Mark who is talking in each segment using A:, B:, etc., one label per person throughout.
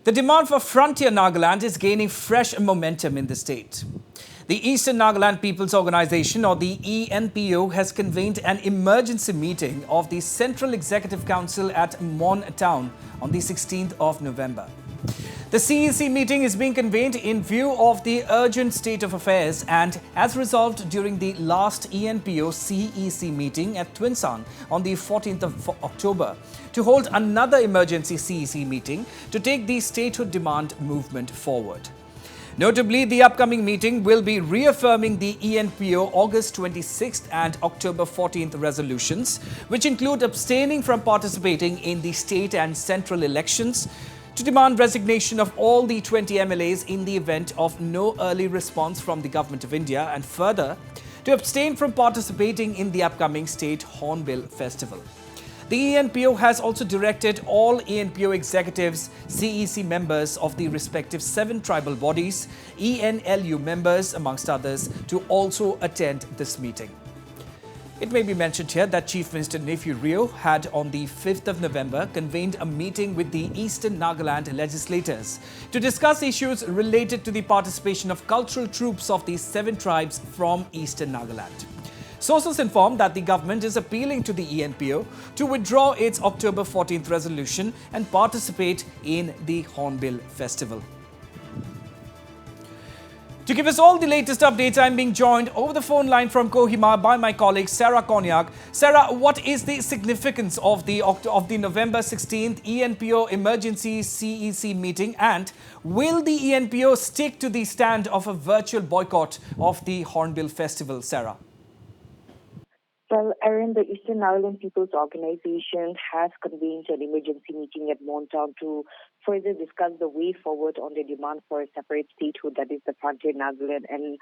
A: The demand for Frontier Nagaland is gaining fresh momentum in the state. The Eastern Nagaland People's Organization, or the ENPO, has convened an emergency meeting of the Central Executive Council at Mon Town on the 16th of November. The CEC meeting is being convened in view of the urgent state of affairs and as resolved during the last ENPO CEC meeting at Twinsang on the 14th of October to hold another emergency CEC meeting to take the statehood demand movement forward. Notably, the upcoming meeting will be reaffirming the ENPO August 26th and October 14th resolutions, which include abstaining from participating in the state and central elections, to demand resignation of all the 20 MLAs in the event of no early response from the Government of India, and further, to abstain from participating in the upcoming State Hornbill Festival. The ENPO has also directed all ENPO executives, CEC members of the respective 7 tribal bodies, ENLU members amongst others, to also attend this meeting. It may be mentioned here that Chief Minister Nephew Rio had on the 5th of November convened a meeting with the Eastern Nagaland legislators to discuss issues related to the participation of cultural troops of the 7 tribes from Eastern Nagaland. Sources inform that the government is appealing to the ENPO to withdraw its October 14th resolution and participate in the Hornbill Festival. To give us all the latest updates, I'm being joined over the phone line from Kohima by my colleague Sarah Konyak. Sarah, what is the significance of the November 16th ENPO emergency CEC meeting, and will the ENPO stick to the stand of a virtual boycott of the Hornbill Festival, Sarah?
B: Well, Aaron, the Eastern Nagaland People's Organization has convened an emergency meeting at Montown to further discuss the way forward on the demand for a separate statehood, that is the Frontier Nagaland. And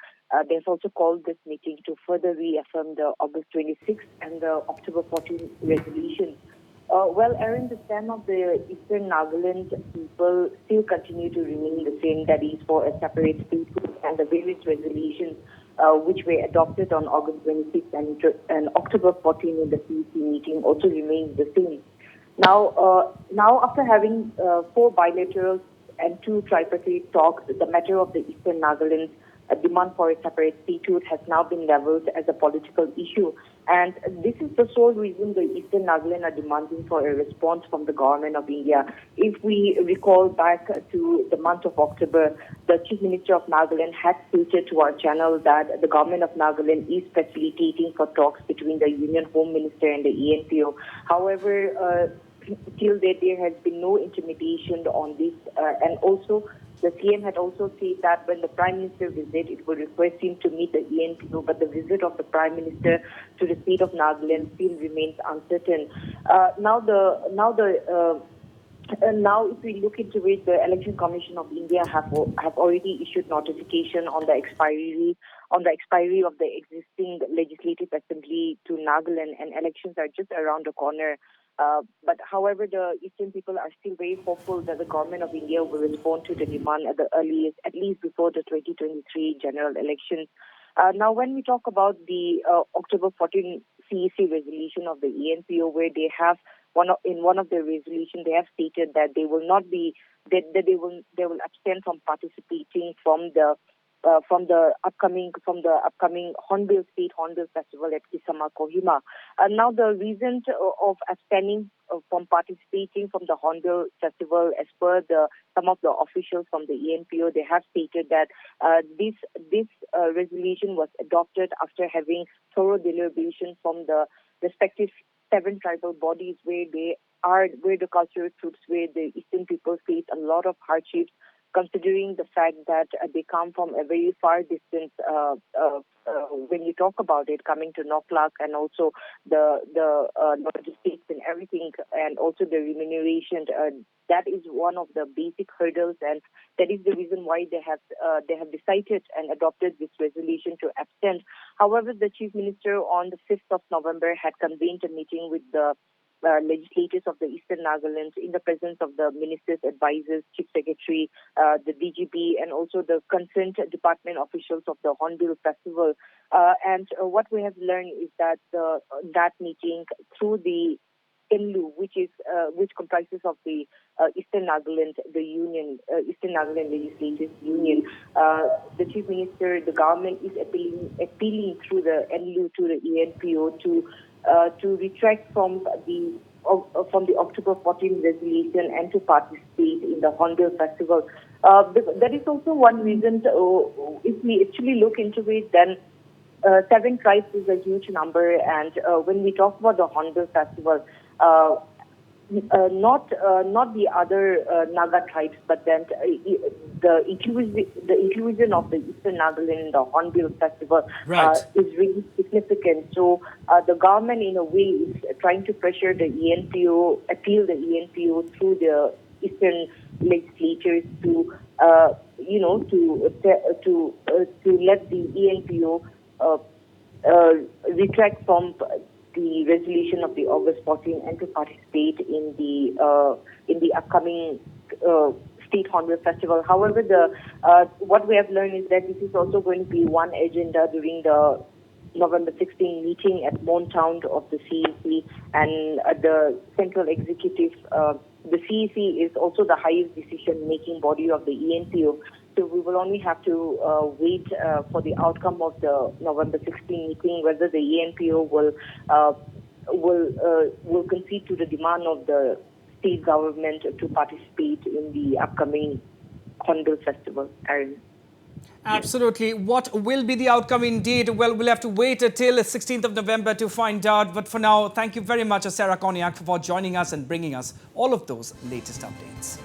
B: they've also called this meeting to further reaffirm the August 26th and the October 14th resolutions. Well, Aaron, the stand of the Eastern Nagaland people still continue to remain the same, that is for a separate statehood, and the various resolutions which were adopted on August 26th and October 14th in the CEC meeting also remains the same. Now after having 4 bilateral and 2 tripartite talks, the matter of the Eastern Nagaland demand for a separate statehood has now been leveled as a political issue. And this is the sole reason the Eastern Nagaland are demanding for a response from the Government of India. If we recall back to the month of October, the Chief Minister of Nagaland had stated to our channel that the Government of Nagaland is facilitating for talks between the Union Home Minister and the ENPO. However, till date, there has been no intimidation on this, and also the CM had also said that when the Prime Minister visited, it would request him to meet the ENPO, but the visit of the Prime Minister to the state of Nagaland still remains uncertain. Now, if we look into it, the Election Commission of India have already issued notification on the expiry of the existing Legislative Assembly to Nagaland, and elections are just around the corner. But however, the Eastern people are still very hopeful that the Government of India will respond to the demand at the earliest, at least before the 2023 general elections. Now, when we talk about the October 14 CEC resolution of the ENPO, where they have in one of their resolutions, they have stated that they will not be that they will abstain from participating from the upcoming Hornbill Festival at Kisama, Kohima. Now, the reason of abstaining from participating from the Hornbill Festival, as per some of the officials from the ENPO, they have stated that this resolution was adopted after having thorough deliberation from the respective 7 tribal bodies, where the cultural troops, where the Eastern people face a lot of hardships, considering the fact that they come from a very far distance. When you talk about it, coming to Noklak, and also the logistics and everything, and also the remuneration, that is one of the basic hurdles, and that is the reason why they have decided and adopted this resolution to abstain. However, the Chief Minister on the 5th of November had convened a meeting with the legislators of the Eastern Nagaland in the presence of the Minister's advisors, Chief Secretary, the DGP, and also the concerned department officials of the Hornbill Festival. And what we have learned is that that meeting, through the ENLU, which comprises of the Eastern Nagaland, Eastern Nagaland Legislative Union. The Chief Minister, the government is appealing through the ENLU to the ENPO to retract from the October 14 resolution and to participate in the Hornbill Festival. That is also one reason. If we actually look into it, then 7 tribes is a huge number, and when we talk about the Hornbill Festival, not the other Naga tribes, but then the inclusion of the Eastern Nagaland in the Hornbill Festival is really significant. So the government, in a way, is trying to pressure the ENPO, appeal the ENPO through the Eastern legislatures to let the ENPO retract from the resolution of the August 14 and to participate in the upcoming State Hornbill Festival. However, what we have learned is that this is also going to be one agenda during the November 16 meeting at Mountown of the CEC, and the Central Executive. The CEC is also the highest decision-making body of the ENPO. So we will only have to wait for the outcome of the November 16 meeting, whether the ENPO will concede to the demand of the state government to participate in the upcoming Hornbill Festival. Aaron.
A: Absolutely. What will be the outcome indeed? Well, we'll have to wait until the 16th of November to find out. But for now, thank you very much, Sarah Konyak, for joining us and bringing us all of those latest updates.